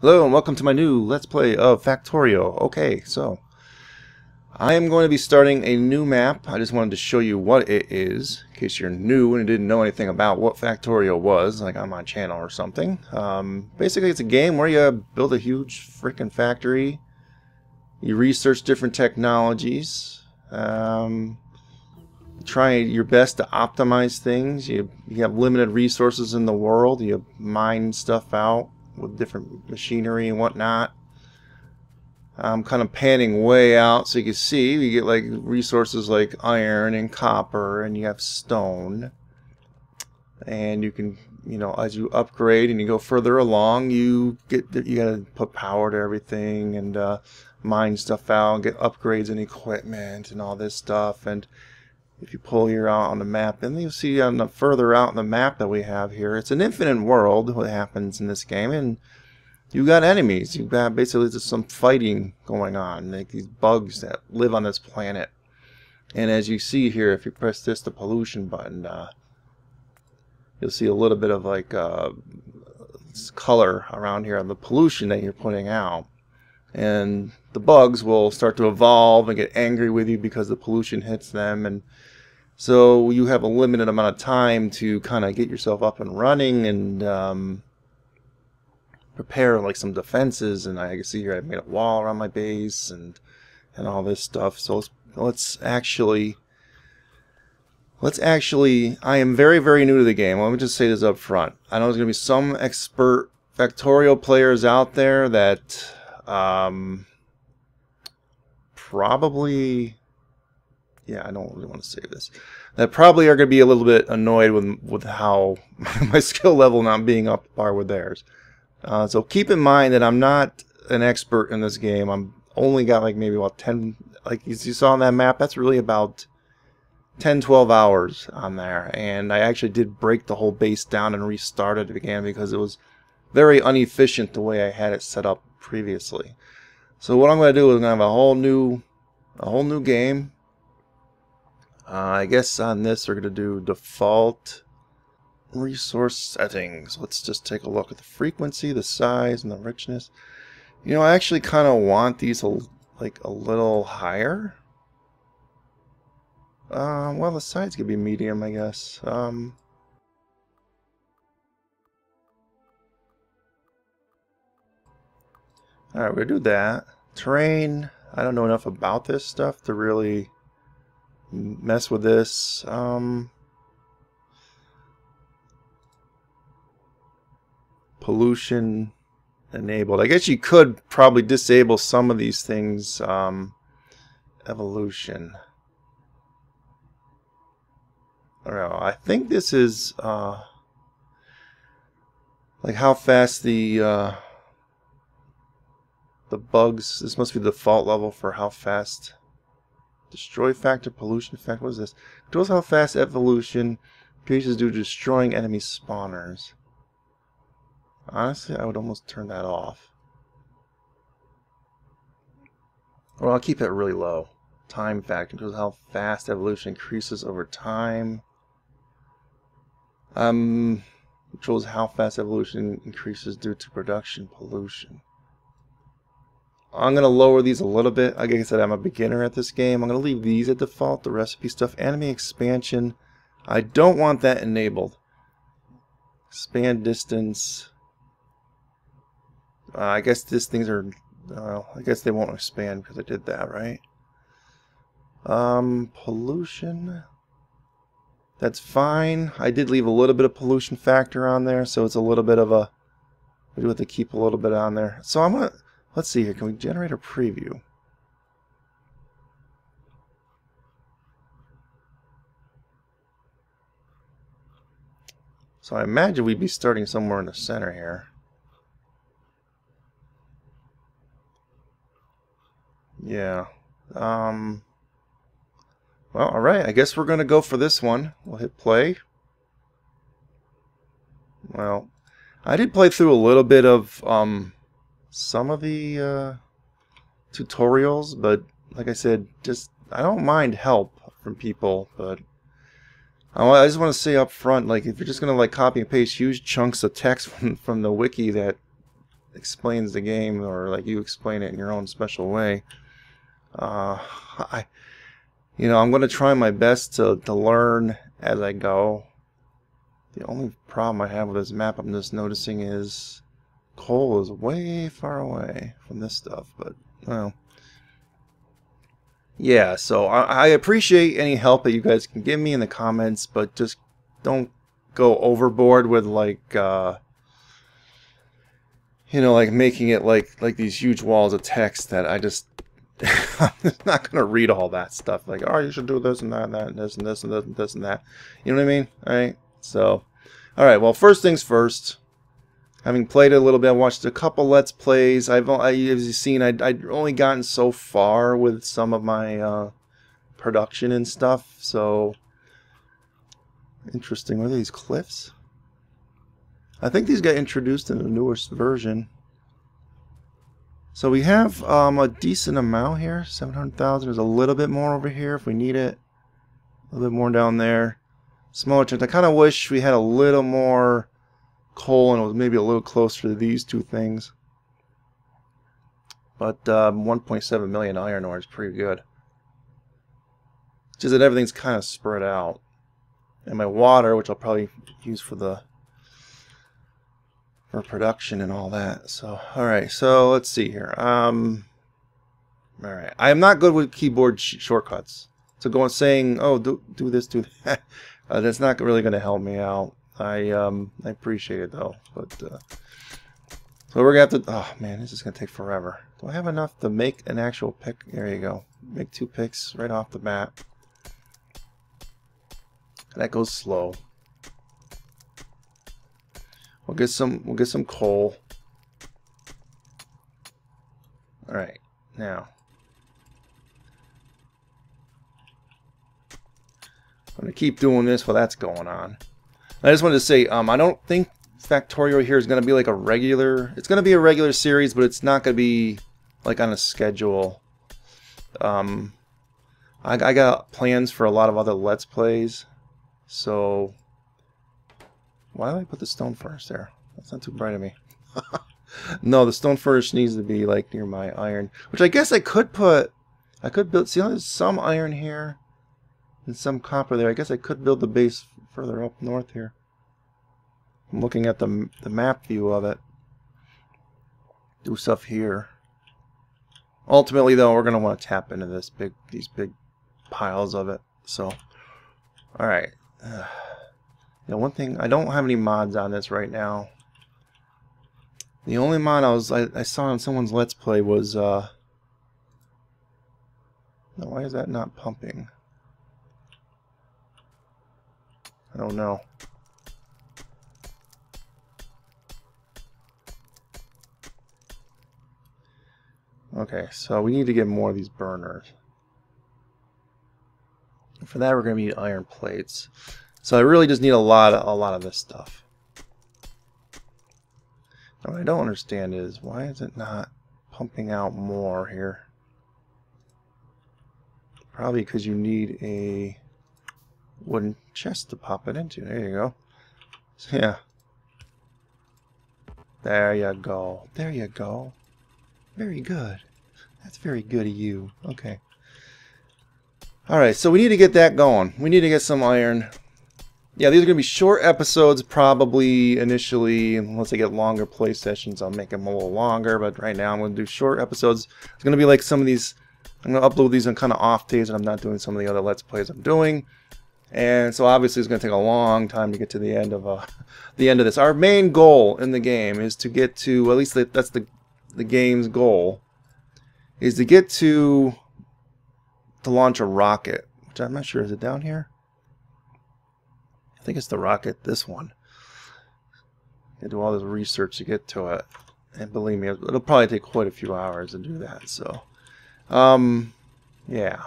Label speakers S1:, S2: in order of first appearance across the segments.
S1: Hello and welcome to my new Let's Play of Factorio. Okay, so I am going to be starting a new map. I just wanted to show you what it is, in case you're new and didn't know anything about what Factorio was, like on my channel or something. Basically, it's a game where you build a huge freaking factory, you research different technologies, try your best to optimize things. You have limited resources in the world, you mine stuff out with different machinery and whatnot. I'm kind of panning way out so you can see you get like resources like iron and copper, and you have stone, and you can, as you upgrade and you go further along, you gotta put power to everything and mine stuff out and get upgrades and equipment and all this stuff. And if you pull here out on the map, and you'll see on the further out in the map that we have here, it's an infinite world what happens in this game, and you got enemies. You got basically just some fighting going on, like these bugs that live on this planet. And as you see here, if you press the pollution button, you'll see a little bit of like color around here on the pollution that you're putting out. And the bugs will start to evolve and get angry with you because the pollution hits them, and so you have a limited amount of time to kind of get yourself up and running and prepare like some defenses. And I can see here I made a wall around my base and all this stuff. So let's actually I am very, very new to the game. Let me just say this up front. I know there's going to be some expert Factorio players out there that probably, yeah, I don't really want to say this, that probably are going to be a little bit annoyed with how my skill level not being up to par with theirs. So keep in mind that I'm not an expert in this game. I'm only got like maybe about 10, like you saw on that map, that's really about 10-12 hours on there. And I actually did break the whole base down and restart it again because it was very inefficient the way I had it set up previously. So what I'm going to do is I'm going to have a whole new game. I guess on this we're going to do default resource settings. Let's just take a look at the frequency, the size, and the richness. I actually kind of want these like a little higher. Well, the size could be medium, I guess. Alright, we're gonna do that. Terrain, I don't know enough about this stuff to really mess with this. Pollution enabled. I guess you could probably disable some of these things. Evolution. I don't know. I think this is like how fast the bugs. This must be the default level for how fast. Destroy factor, pollution factor. What is this? Controls how fast evolution increases due to destroying enemy spawners. Honestly, I would almost turn that off. Or I'll keep it really low. Time factor controls how fast evolution increases over time. Controls how fast evolution increases due to production pollution. I'm going to lower these a little bit. Like I said, I'm a beginner at this game. I'm going to leave these at default. The recipe stuff, enemy expansion, I don't want that enabled. Expand distance. I guess these things are, I guess they won't expand because I did that, right? Pollution. That's fine. I did leave a little bit of pollution factor on there, so it's a little bit of a, we do have to keep a little bit on there. So I'm gonna, let's see here, can we generate a preview? So I imagine we'd be starting somewhere in the center here. Yeah. Well, alright, I guess we're going to go for this one. We'll hit play. Well, I did play through a little bit of some of the tutorials, but like I said, just I don't mind help from people, but I just want to say up front, like if you're just going to like copy and paste huge chunks of text from the wiki that explains the game, or like you explain it in your own special way. I'm going to try my best to learn as I go. The only problem I have with this map, I'm just noticing, is coal is way far away from this stuff. But, well, yeah, so I appreciate any help that you guys can give me in the comments, but just don't go overboard with like like making it like these huge walls of text that I just I'm not gonna read all that stuff. Like, oh, you should do this and that and that and this and this and this and this and that. You know what I mean? All right. So, all right. Well, first things first. Having played it a little bit, I watched a couple Let's Plays. As you've seen, I'd only gotten so far with some of my production and stuff. So, interesting. What are these cliffs? I think these got introduced in the newest version. So we have a decent amount here, 700,000. There's a little bit more over here if we need it. A little bit more down there. Smaller chunks. I kind of wish we had a little more coal and it was maybe a little closer to these two things. But 1.7 million iron ore is pretty good. Just that everything's kind of spread out. And my water, which I'll probably use for production and all that. So, alright, so let's see here. Alright, I am not good with keyboard shortcuts. So going saying, oh, do this, do that. That's not really going to help me out. I appreciate it though. But, so we're going to have to, oh man, this is going to take forever. Do I have enough to make an actual pick? There you go. Make 2 picks right off the bat. That goes slow. We'll get some coal. All right, now I'm gonna keep doing this while that's going on. I just wanted to say, I don't think Factorio here is gonna be like a regular. It's gonna be a regular series, but it's not gonna be like on a schedule. I got plans for a lot of other Let's Plays, so. Why did I put the stone furnace there? That's not too bright of me. No, the stone furnace needs to be like near my iron, which I guess I could put. I could build. See, there's some iron here and some copper there. I guess I could build the base further up north here. I'm looking at the map view of it. Do stuff here. Ultimately, though, we're gonna want to tap into these big piles of it. So, all right. Yeah, one thing, I don't have any mods on this right now. The only mod I saw on someone's Let's Play was no, why is that not pumping? I don't know. Okay, so we need to get more of these burners. For that, we're going to need iron plates. So I really just need a lot of this stuff. Now, what I don't understand is, why is it not pumping out more here? Probably because you need a wooden chest to pop it into. There you go. So, yeah. There you go. There you go. Very good. That's very good of you. Okay. Alright, so we need to get that going. We need to get some iron. Yeah, these are going to be short episodes probably initially. Unless I get longer play sessions, I'll make them a little longer. But right now I'm going to do short episodes. It's going to be like some of these. I'm going to upload these on kind of off days and I'm not doing some of the other Let's Plays I'm doing. And so obviously it's going to take a long time to get to the end of this. Our main goal in the game is to get to, at least that's the game's goal, is to get to launch a rocket. Which I'm not sure, is it down here? I think it's the rocket, this one. I do all this research to get to it. And believe me, it'll probably take quite a few hours to do that. So, yeah.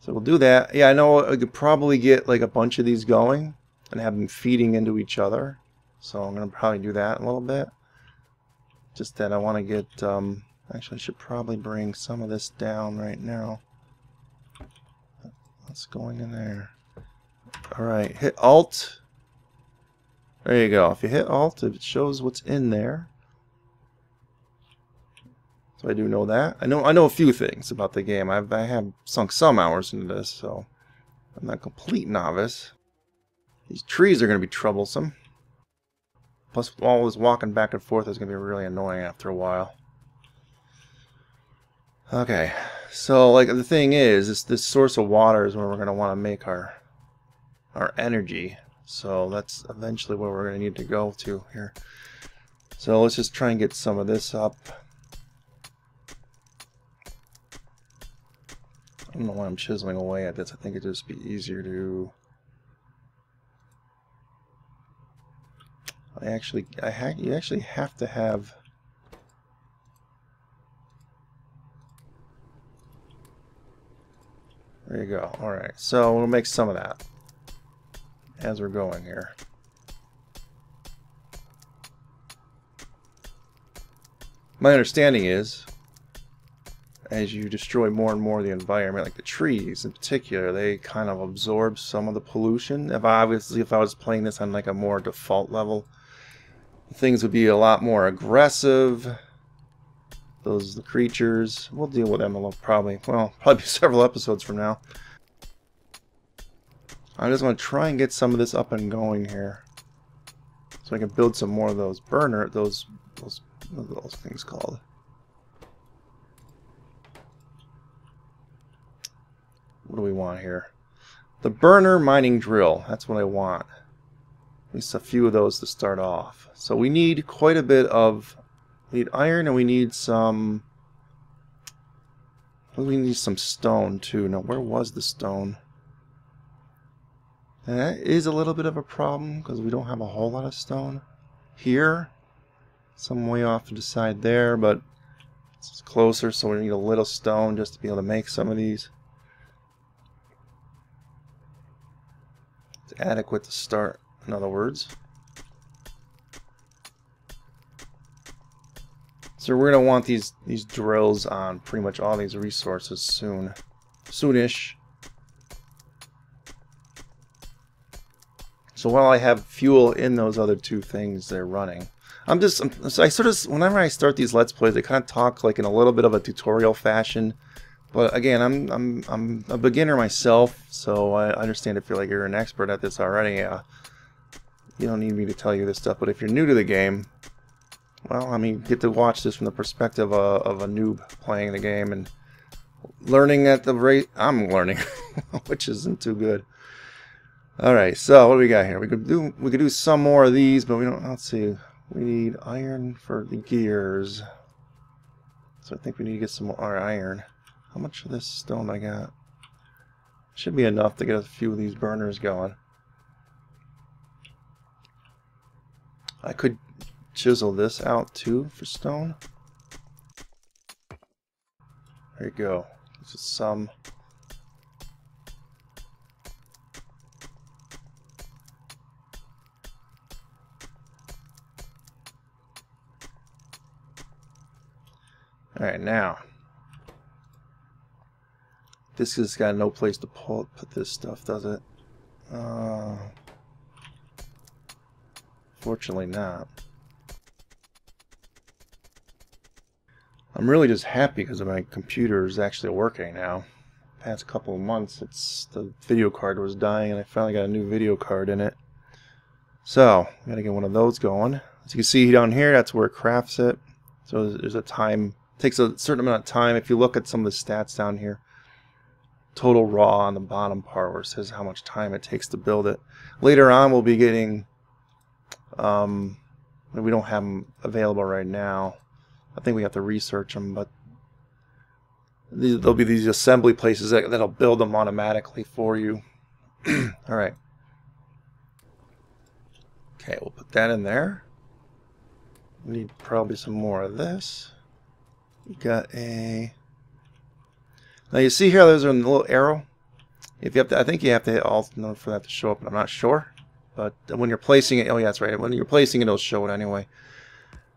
S1: So we'll do that. Yeah, I know I could probably get like a bunch of these going and have them feeding into each other. So I'm going to probably do that a little bit. Just that I want to get, actually I should probably bring some of this down right now. What's going in there? Alright, hit Alt. There you go. If you hit Alt, it shows what's in there. So I do know that. I know a few things about the game. I have sunk some hours into this, so I'm not a complete novice. These trees are going to be troublesome. Plus, all this walking back and forth is going to be really annoying after a while. Okay, so like the thing is, this source of water is where we're going to want to make our energy. So that's eventually where we're going to need to go to here. So let's just try and get some of this up. I don't know why I'm chiseling away at this. I think it'd just be easier to... you actually have to have... There you go. Alright, so we'll make some of that as we're going here. My understanding is, as you destroy more and more of the environment, like the trees in particular, they kind of absorb some of the pollution. If I was playing this on like a more default level, things would be a lot more aggressive. The creatures, we'll deal with them probably several episodes from now. I just want to try and get some of this up and going here, so I can build some more of those what are those things called? What do we want here? The burner mining drill. That's what I want. At least a few of those to start off. So we need quite a bit of... We need iron and we need some... We need some stone too. Now, where was the stone? And that is a little bit of a problem because we don't have a whole lot of stone here. Some way off to the side there, but it's closer, so we need a little stone just to be able to make some of these. It's adequate to start, in other words. So we're going to want these drills on pretty much all these resources soonish. So while I have fuel in those other two things, they're running. Whenever I start these Let's Plays, I kind of talk like in a little bit of a tutorial fashion. But again, I'm a beginner myself, so I understand if you're like you're an expert at this already. You don't need me to tell you this stuff. But if you're new to the game, well, I mean, get to watch this from the perspective of a noob playing the game and learning at the rate I'm learning, which isn't too good. All right, so what do we got here? We could do some more of these, but we don't. Let's see. We need iron for the gears, so I think we need to get some more iron. How much of this stone I got? Should be enough to get a few of these burners going. I could chisel this out too for stone. There you go. This is some. Alright, now this has got no place to put this stuff, does it? Fortunately not. I'm really just happy because my computer is actually working now. Past couple of months, the video card was dying, and I finally got a new video card in it. So, I'm gonna get one of those going. As you can see down here, that's where it crafts it. So there's a time. It takes a certain amount of time. If you look at some of the stats down here, total raw on the bottom part where it says how much time it takes to build it. Later on, we'll be getting. We don't have them available right now. I think we have to research them, but there'll be these assembly places that'll build them automatically for you. All right. Okay, we'll put that in there. We need probably some more of this. We got a. Now you see here, there's a little arrow. If you have to, I think you have to hit Alt in order for that to show up. But I'm not sure. But when you're placing it, oh yeah, that's right. When you're placing it, it'll show it anyway.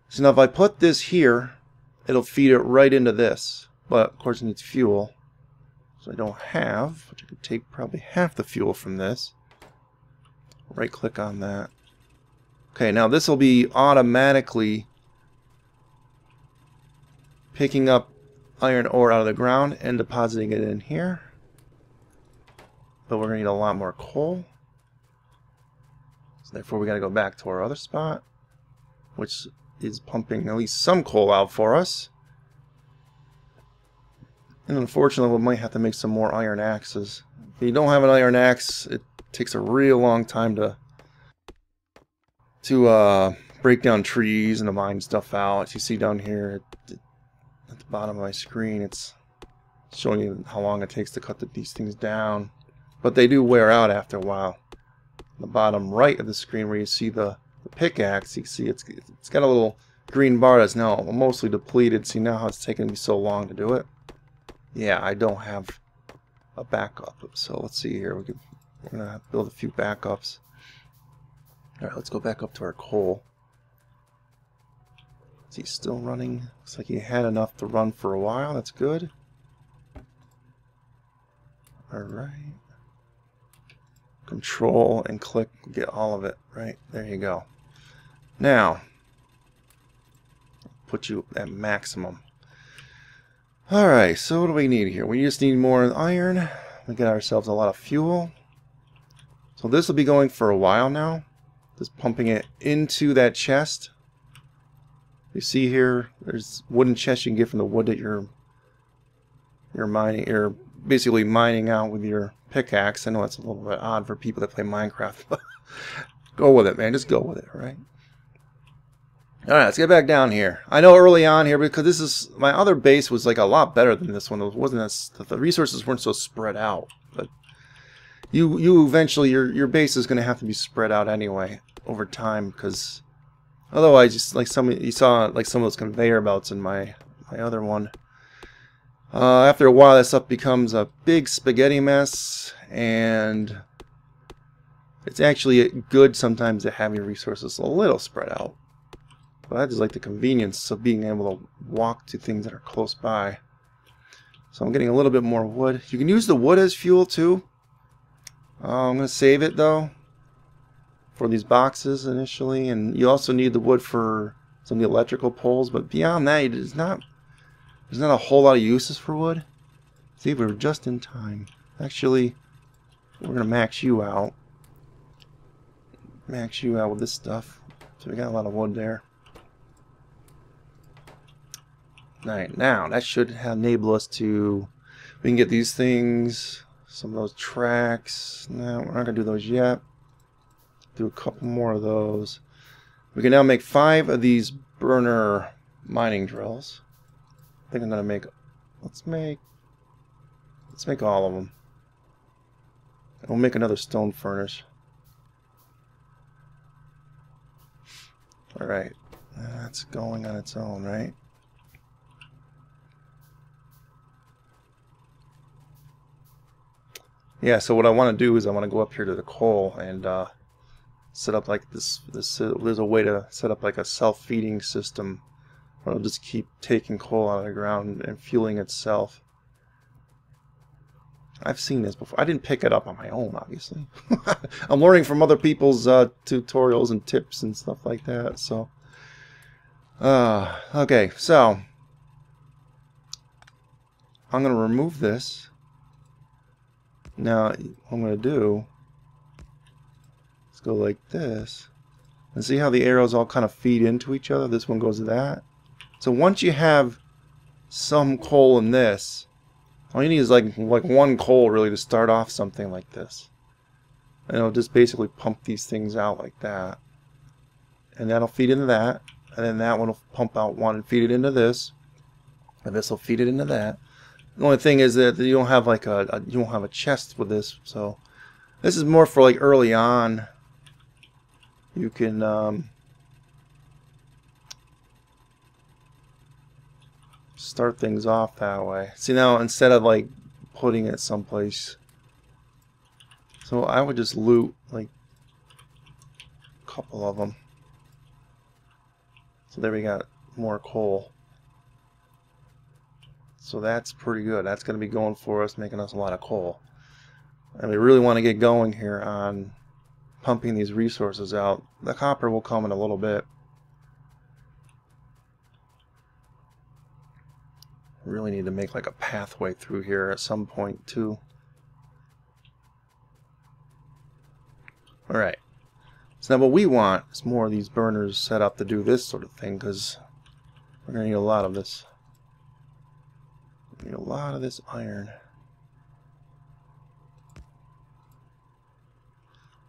S1: So now if I put this here, it'll feed it right into this. But of course it needs fuel. So I don't have, which I could take probably half the fuel from this. Right click on that. Okay, now this will be automatically picking up iron ore out of the ground and depositing it in here. But we're going to need a lot more coal. So therefore we got to go back to our other spot, which is pumping at least some coal out for us. And unfortunately we might have to make some more iron axes. If you don't have an iron axe, it takes a real long time to break down trees and to mine stuff out. As you see down here at the bottom of my screen, it's showing you how long it takes to cut these things down. But they do wear out after a while. On the bottom right of the screen where you see the pickaxe, you can see it's got a little green bar that's now mostly depleted. See now how it's taken me so long to do it? Yeah, I don't have a backup. So let's see here. We're going to have to build a few backups. Alright, let's go back up to our coal. Is he still running? Looks like he had enough to run for a while. That's good. Alright. Control and click, get all of it. Right, there you go. Now, put you at maximum. Alright, so what do we need here? We just need more iron. We got ourselves a lot of fuel. So this will be going for a while now. Just pumping it into that chest. You see here, there's wooden chests you can get from the wood that you're mining. You're basically mining out with your pickaxe. I know it's a little bit odd for people that play Minecraft, but go with it, man. Just go with it, right? Alright, let's get back down here. I know early on here, because this is my other base was like a lot better than this one. It wasn't as, the resources weren't so spread out. But you eventually your base is going to have to be spread out anyway over time, because otherwise, just like you saw like some of those conveyor belts in my other one. After a while, that stuff becomes a big spaghetti mess, and it's actually good sometimes to have your resources a little spread out. But I just like the convenience of being able to walk to things that are close by. So I'm getting a little bit more wood. You can use the wood as fuel too. I'm going to save it though for these boxes initially, and you also need the wood for some of the electrical poles. But beyond that, there's not a whole lot of uses for wood. See, we're just in time. Actually, we're going to max you out. Max you out with this stuff. So we got a lot of wood there. Alright, now that should enable us to, we can get these things, some of those tracks. No, we're not going to do those yet. Do a couple more of those. We can now make 5 of these burner mining drills. I think I'm going to make, let's make all of them. And we'll make another stone furnace. Alright, that's going on its own, right? Yeah, so what I want to do is I want to go up here to the coal and set up like this. There's a way to set up like a self-feeding system where it'll just keep taking coal out of the ground and fueling itself. I've seen this before. I didn't pick it up on my own, obviously. I'm learning from other people's tutorials and tips and stuff like that. So, okay, so I'm going to remove this. Now, what I'm going to do is go like this. And see how the arrows all kind of feed into each other? This one goes to that. So once you have some coal in this, all you need is like one coal really to start off something like this. And it'll just basically pump these things out like that. And that'll feed into that. And then that one will pump out one and feed it into this. And this will feed it into that. The only thing is that you don't have like you don't have a chest with this, so this is more for like early on. You can start things off that way. See now, instead of like putting it someplace, so I would just loot like a couple of them. So there we got more coal. So that's pretty good. That's going to be going for us, making us a lot of coal. And we really want to get going here on pumping these resources out. The copper will come in a little bit. Really need to make like a pathway through here at some point too. Alright. So now what we want is more of these burners set up to do this sort of thing, because we're going to need a lot of this. We need a lot of this iron.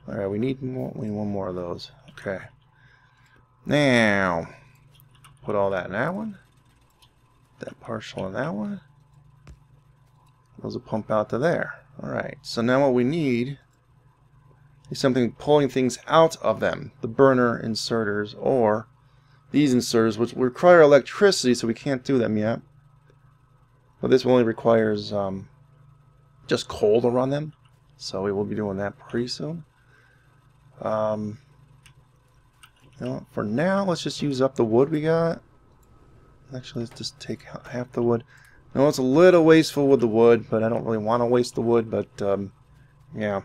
S1: Alright, we need one more of those. Okay. Now, put all that in that one. That partial in that one. Those will pump out to there. Alright, so now what we need is something pulling things out of them. The burner inserters, or these inserters, which require electricity, so we can't do them yet. But this only requires just coal to run them. So we will be doing that pretty soon. You know, for now, let's just use up the wood we got. Actually, let's just take half the wood. I know it's a little wasteful with the wood, but I don't really want to waste the wood. But yeah,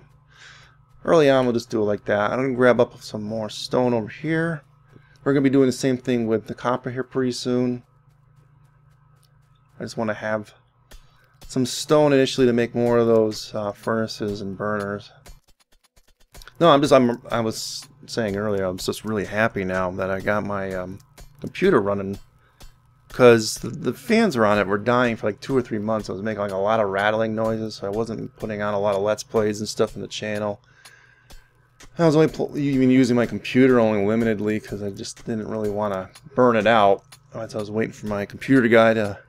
S1: early on we'll just do it like that. I'm gonna grab up some more stone over here. We're gonna be doing the same thing with the copper here pretty soon. I just want to have some stone initially to make more of those furnaces and burners. No, I was saying earlier, I'm just really happy now that I got my computer running, because the fans around it were dying for like 2 or 3 months. I was making like a lot of rattling noises, so I wasn't putting on a lot of Let's Plays and stuff in the channel. I was only even using my computer only limitedly because I just didn't really want to burn it out. So I was waiting for my computer guy to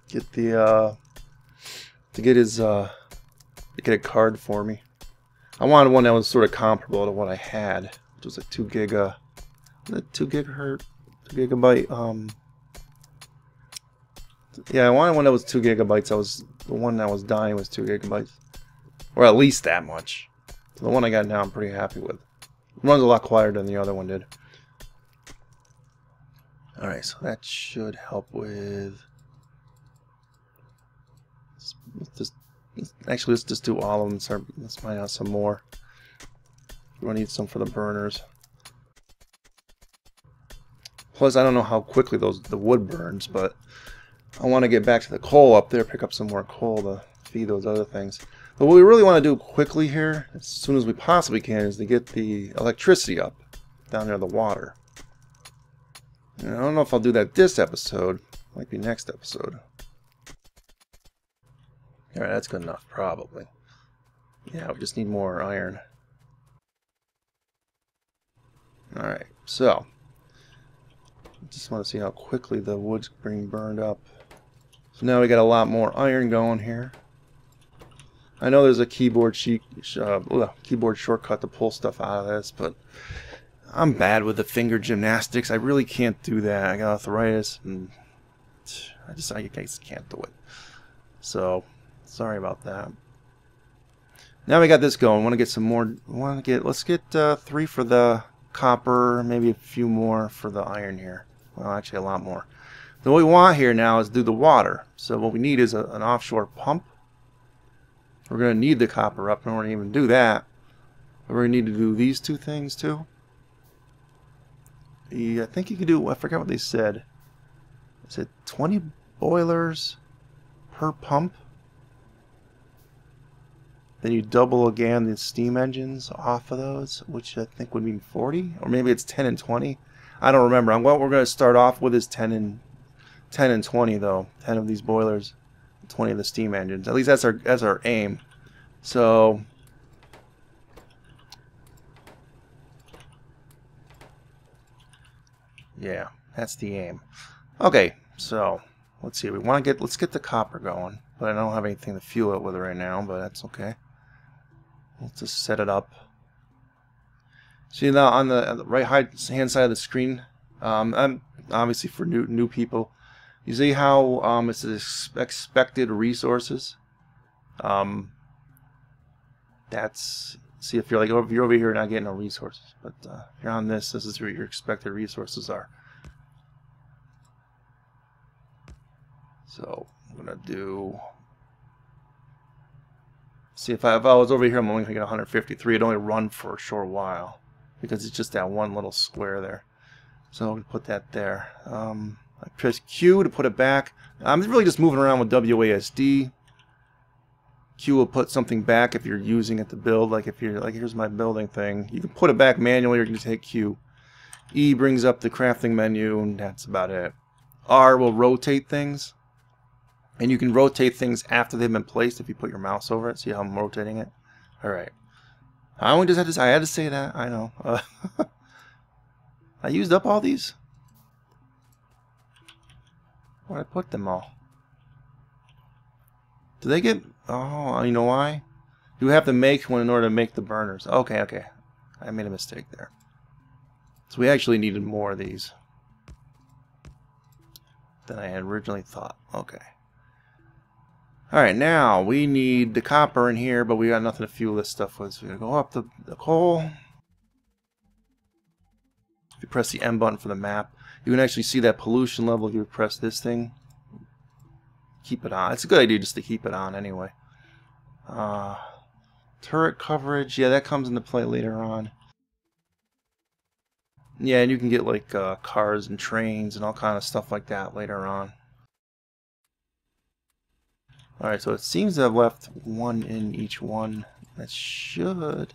S1: get the get a card for me. I wanted one that was sort of comparable to what I had, which was like 2 gigabyte. Yeah, I wanted one that was 2 gigabytes. The one that was dying was 2 gigabytes, or at least that much. So the one I got now, I'm pretty happy with. It runs a lot quieter than the other one did. All right, so that should help with. Let's just do all of them. Let's find out some more. We're gonna need some for the burners. Plus, I don't know how quickly the wood burns, but I want to get back to the coal up there, pick up some more coal to feed those other things. But what we really want to do quickly here, as soon as we possibly can, is to get the electricity up down near the water. And I don't know if I'll do that this episode. Might be next episode. Alright, that's good enough, probably. Yeah, we just need more iron. Alright, so just want to see how quickly the wood's being burned up. So now we got a lot more iron going here. I know there's a keyboard shortcut to pull stuff out of this, but I'm bad with the finger gymnastics. I really can't do that. I got arthritis, and I just can't do it. So sorry about that. Now we got this going. I want to get some more. Let's get 3 for the copper, maybe a few more for the iron here. Well, actually a lot more. Then what we want here now is do the water. So what we need is an offshore pump. We're going to need the copper up in order to even do that. We're going to need to do these 2 things too. I think you could do, I forgot what they said. Is it 20 boilers per pump? Then you double again the steam engines off of those, which I think would mean 40, or maybe it's 10 and 20. I don't remember. What we're going to start off with is 10 and 20 though. 10 of these boilers, 20 of the steam engines. At least that's our aim. So yeah, that's the aim. Okay, so let's see. Let's get the copper going, but I don't have anything to fuel it with right now, but that's okay. Let's just set it up. See now on the right hand side of the screen, obviously for new people, you see how it says expected resources. That's, see, if you're over here, you're not getting no resources, but if you're on this is where your expected resources are. So I'm gonna do. See, if I was over here, I'm only gonna get 153. It'd only run for a short while because it's just that one little square there. So I'm gonna put that there. I I press Q to put it back. I'm really just moving around with WASD. Q will put something back if you're using it to build. Like if you're like, here's my building thing. You can put it back manually, or you can just hit Q. E brings up the crafting menu, and that's about it. R will rotate things, and you can rotate things after they've been placed if you put your mouse over it. See how I'm rotating it? All right. I only just had to. I had to say that. I know. I used up all these. Where'd I put them all? Do they get... Oh, you know why? You have to make one in order to make the burners. Okay, okay. I made a mistake there. So we actually needed more of these than I had originally thought. Okay. Alright, now we need the copper in here, but we got nothing to fuel this stuff with. So we're going to go up the coal. If you press the M button for the map, you can actually see that pollution level if you press this thing. Keep it on. It's a good idea just to keep it on anyway. Turret coverage, yeah, that comes into play later on. Yeah, and you can get like cars and trains and all kind of stuff like that later on. Alright, so it seems to have left one in each one. That should...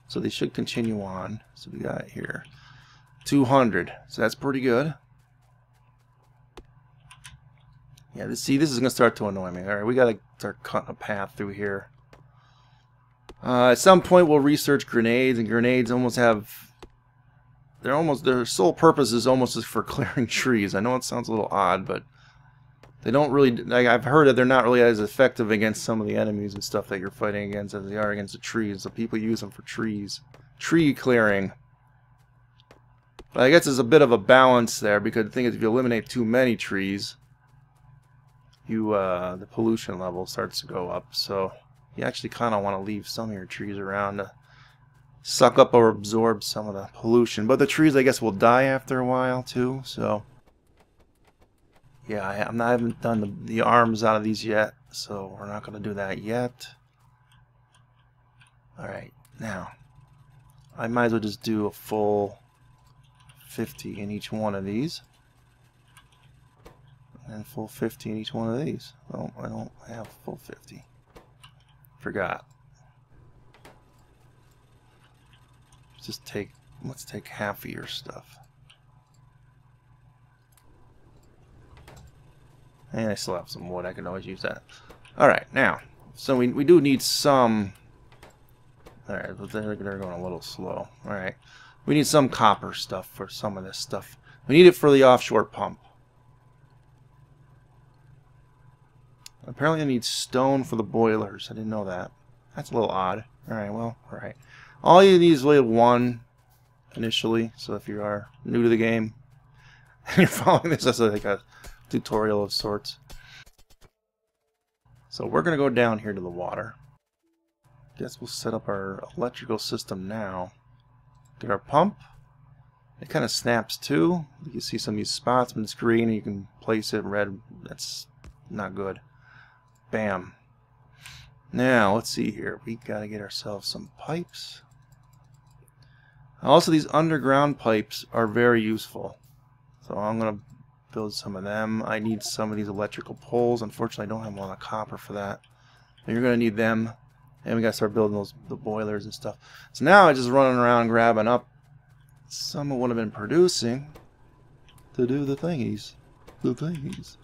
S1: So they should continue on. So we got here 200. So that's pretty good. Yeah, see, this is going to start to annoy me. Alright, we got to start cutting a path through here. At some point we'll research grenades, and grenades almost have... Their sole purpose is almost for clearing trees. I know it sounds a little odd, but they don't really... Like, I've heard that they're not really as effective against some of the enemies and stuff that you're fighting against as they are against the trees. So people use them for trees. Tree clearing. But I guess there's a bit of a balance there, because the thing is, if you eliminate too many trees, the pollution level starts to go up. So you actually kind of want to leave some of your trees around to suck up or absorb some of the pollution. But the trees, I guess, will die after a while too. So yeah, I haven't done the arms out of these yet, so we're not going to do that yet. Alright, now I might as well just do a full 50 in each one of these. And full 50 in each one of these. Oh, I don't have full 50. Forgot. Let's take half of your stuff. And I still have some wood. I can always use that. Alright, now. So we do need some... Alright, but they're going a little slow. Alright. We need some copper stuff for some of this stuff. We need it for the offshore pump. Apparently I need stone for the boilers. I didn't know that. That's a little odd. Alright, well, alright. All you need is level 1 initially. So if you are new to the game and you're following this as like a tutorial of sorts. So we're going to go down here to the water. Guess we'll set up our electrical system now. Get our pump. It kind of snaps too. You can see some of these spots when it's green and you can place it red. That's not good. Bam. Now, let's see here. We gotta get ourselves some pipes. Also, these underground pipes are very useful. So I'm gonna build some of them. I need some of these electrical poles. Unfortunately, I don't have a lot of copper for that. But you're gonna need them. And we gotta start building the boilers and stuff. So now I'm just running around grabbing up some of what I've been producing to do the thingies. The thingies.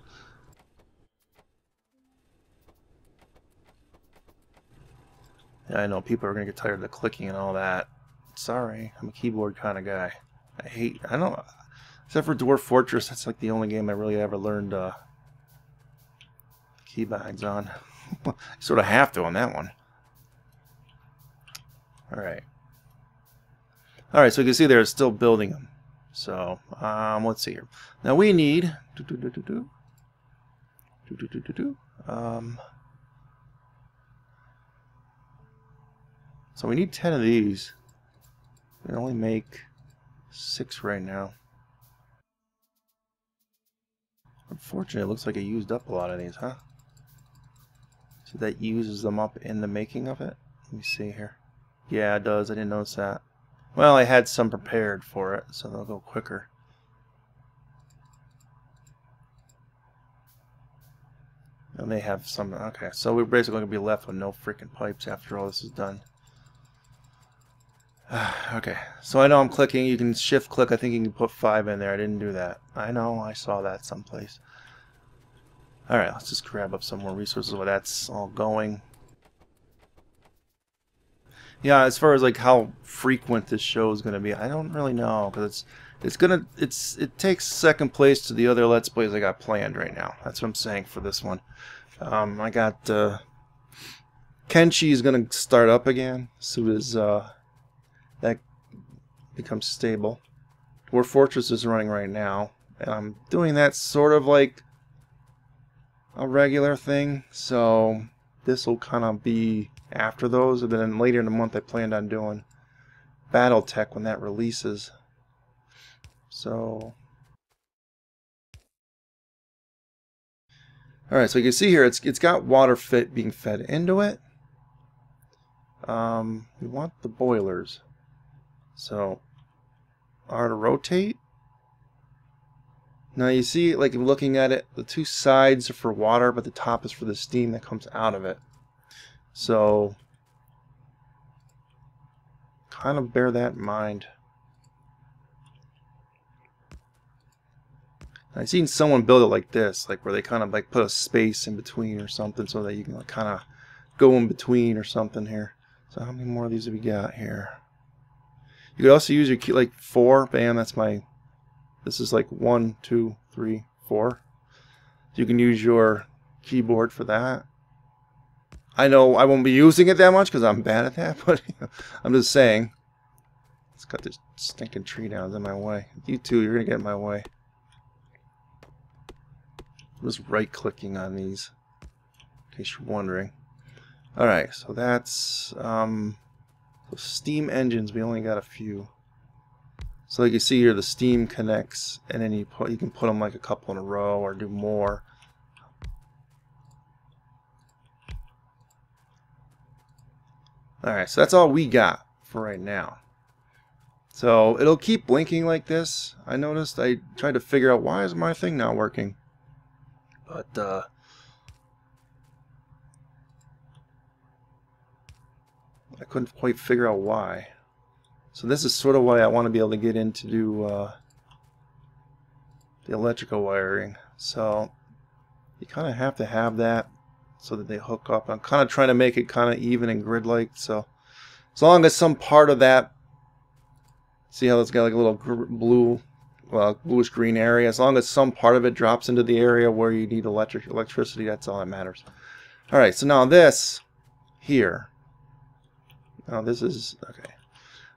S1: Yeah, I know people are gonna get tired of the clicking and all that. Sorry, I'm a keyboard kind of guy. I don't, except for Dwarf Fortress, that's like the only game I really ever learned keybinds on. You sort of have to on that one. Alright. Alright, so you can see they're still building them. So, let's see here. Now we need... So we need 10 of these. We can only make 6 right now. Unfortunately, it looks like I used up a lot of these, huh? So that uses them up in the making of it? Let me see here. Yeah, it does. I didn't notice that. Well, I had some prepared for it, so they'll go quicker. And they have some. Okay, so we're basically going to be left with no freaking pipes after all this is done. Okay, so I know I'm clicking. You can shift click. I think you can put 5 in there. I didn't do that. I know, I saw that someplace. Alright, let's just grab up some more resources while that's all going. Yeah, as far as like how frequent this show is going to be, I don't really know, because it takes second place to the other Let's Plays I got planned right now. That's what I'm saying for this one. I got Kenshi is going to start up again as soon as that becomes stable. War Fortress is running right now, and I'm doing that sort of like a regular thing, so this will kind of be after those, and then later in the month I planned on doing Battletech when that releases. So alright, so you can see here it's got water being fed into it. We want the boilers, so R to rotate. Now you see, like looking at it, the two sides are for water, but the top is for the steam that comes out of it. So kind of bear that in mind. I've seen someone build it like this, like where they kind of like put a space in between or something, so that you can like kind of go in between or something here. So how many more of these have we got here? You could also use your key, like 4. Bam, that's my. This is like 1, 2, 3, 4. You can use your keyboard for that. I know I won't be using it that much because I'm bad at that, but I'm just saying. Let's cut this stinking tree down. It's in my way. You two, you're gonna get in my way. I'm just right-clicking on these, in case you're wondering. Alright, so that's so steam engines. We only got a few. So like you see here, the steam connects, and then you can put them like a couple in a row or do more. Alright, so that's all we got for right now. So it'll keep blinking like this. I noticed. I tried to figure out why is my thing not working. But I couldn't quite figure out why. So this is sort of why I want to be able to get into the electrical wiring. So you kind of have to have that so that they hook up. I'm kind of trying to make it kind of even and grid-like. So as long as some part of that, see how it's got like a little bluish green area. As long as some part of it drops into the area where you need electricity, that's all that matters. All right. So now this here. Now this is okay.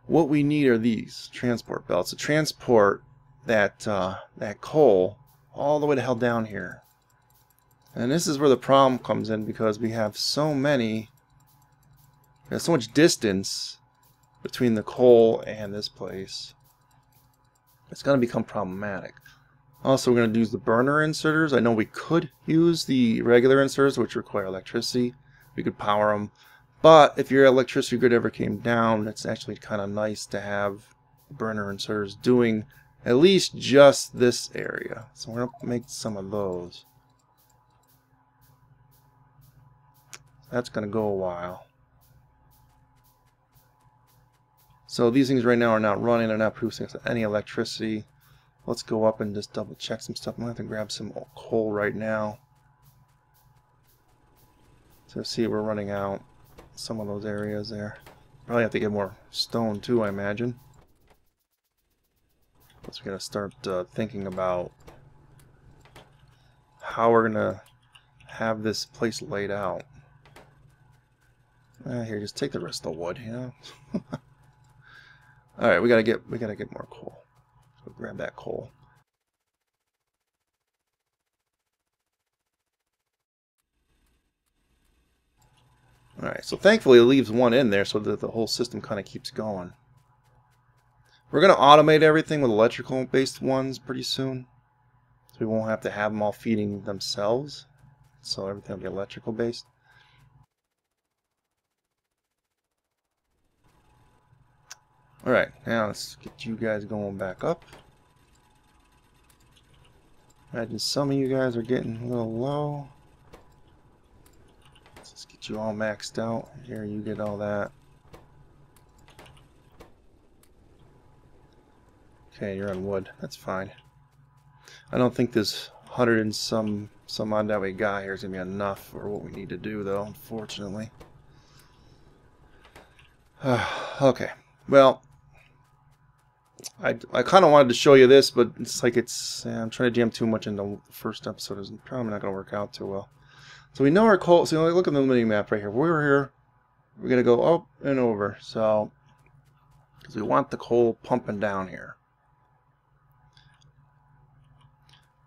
S1: What we need are these transport belts to transport that that coal all the way to hell down here. And this is where the problem comes in, because we have so many. There's so much distance between the coal and this place. It's going to become problematic. Also, we're going to use the burner inserters. I know we could use the regular inserters, which require electricity. We could power them. But if your electricity grid ever came down, it's actually kind of nice to have burner inserters doing at least just this area. So we're going to make some of those. That's going to go a while. So these things right now are not running. They're not producing any electricity. Let's go up and just double check some stuff. I'm going to have to grab some coal right now. So see, we're running out some of those areas there. Probably have to get more stone too, I imagine. Plus we got to start thinking about how we're gonna have this place laid out. Here, just take the rest of the wood, you know. All right, we gotta get more coal. So grab that coal. Alright, so thankfully it leaves one in there so that the whole system kind of keeps going. We're going to automate everything with electrical based ones pretty soon. So we won't have to have them all feeding themselves. So everything will be electrical based. Alright, now let's get you guys going back up. Imagine some of you guys are getting a little low. Get you all maxed out. Here, you get all that. Okay, you're on wood. That's fine. I don't think this 100 and some odd that we got here is going to be enough for what we need to do, though, unfortunately. Okay. Well, I kind of wanted to show you this, but it's like I'm trying to jam too much into the first episode. It's probably not going to work out too well. So we know our coal. So look at the mini map right here. We're here. We're going to go up and over. So, because we want the coal pumping down here.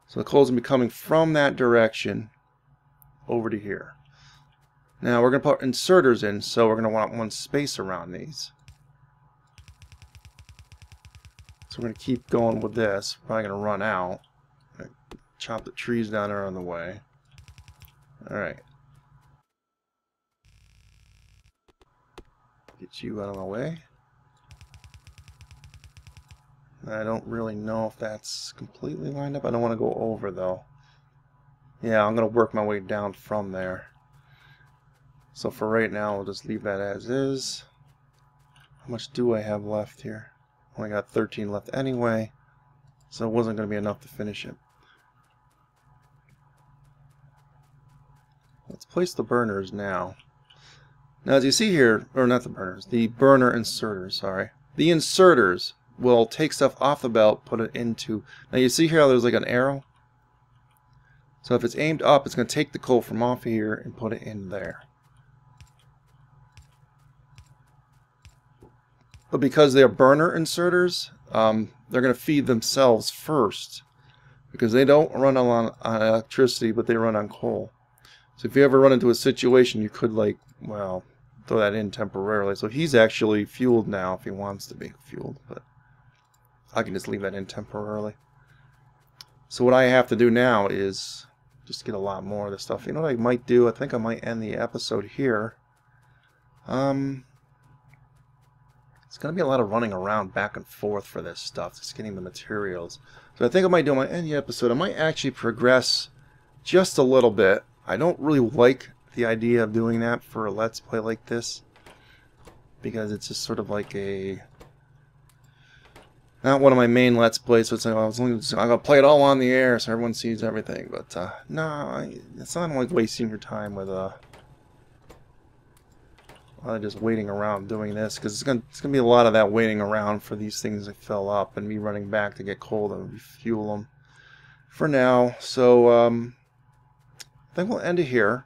S1: So the coal's going to be coming from that direction over to here. Now we're going to put inserters in, so we're going to want one space around these. So we're going to keep going with this. Probably going to run out. Chop the trees down there on the way. Alright. Get you out of the way. I don't really know if that's completely lined up. I don't want to go over though. Yeah, I'm going to work my way down from there. So for right now, we'll just leave that as is. How much do I have left here? Only got 13 left anyway. So it wasn't going to be enough to finish it. Let's place the burners now. Now as you see here, or not the burners, the burner inserters, sorry. The inserters will take stuff off the belt, put it into... Now you see here how there's like an arrow? So if it's aimed up, it's going to take the coal from off here and put it in there. But because they're burner inserters, they're going to feed themselves first. Because they don't run on electricity, but they run on coal. So if you ever run into a situation, you could, like, well, throw that in temporarily. So he's actually fueled now if he wants to be fueled. But I can just leave that in temporarily. So what I have to do now is just get a lot more of this stuff. You know what I might do? I think I might end the episode here. It's going to be a lot of running around back and forth for this stuff. Just getting the materials. So I think I might do my end the episode. I might actually progress just a little bit. I don't really like the idea of doing that for a Let's Play like this. Because it's just sort of like a... Not one of my main Let's Plays, so it's like, I'm going to play it all on the air so everyone sees everything. But, no, it's not like wasting your time with, just waiting around doing this, because it's gonna be a lot of that waiting around for these things to fill up and me running back to get coal to refuel them for now. So I think we'll end it here.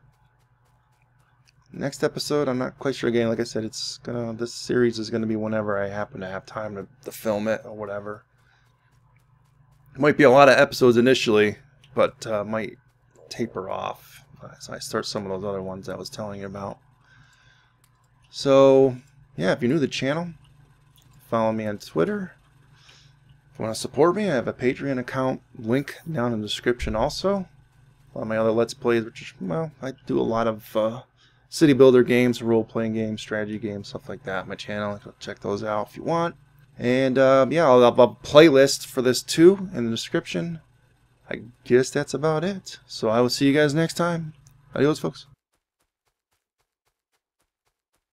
S1: Next episode, I'm not quite sure. Again, like I said, this series is gonna be whenever I happen to have time to film it or whatever. It might be a lot of episodes initially, but might taper off as I start some of those other ones I was telling you about. So, yeah, if you're new to the channel, follow me on Twitter. If you want to support me, I have a Patreon account, link down in the description also. A lot of my other Let's Plays, which, well, I do a lot of city builder games, role-playing games, strategy games, stuff like that on my channel. Check those out if you want. And, yeah, I'll have a playlist for this too in the description. I guess that's about it. So I will see you guys next time. Adios, folks.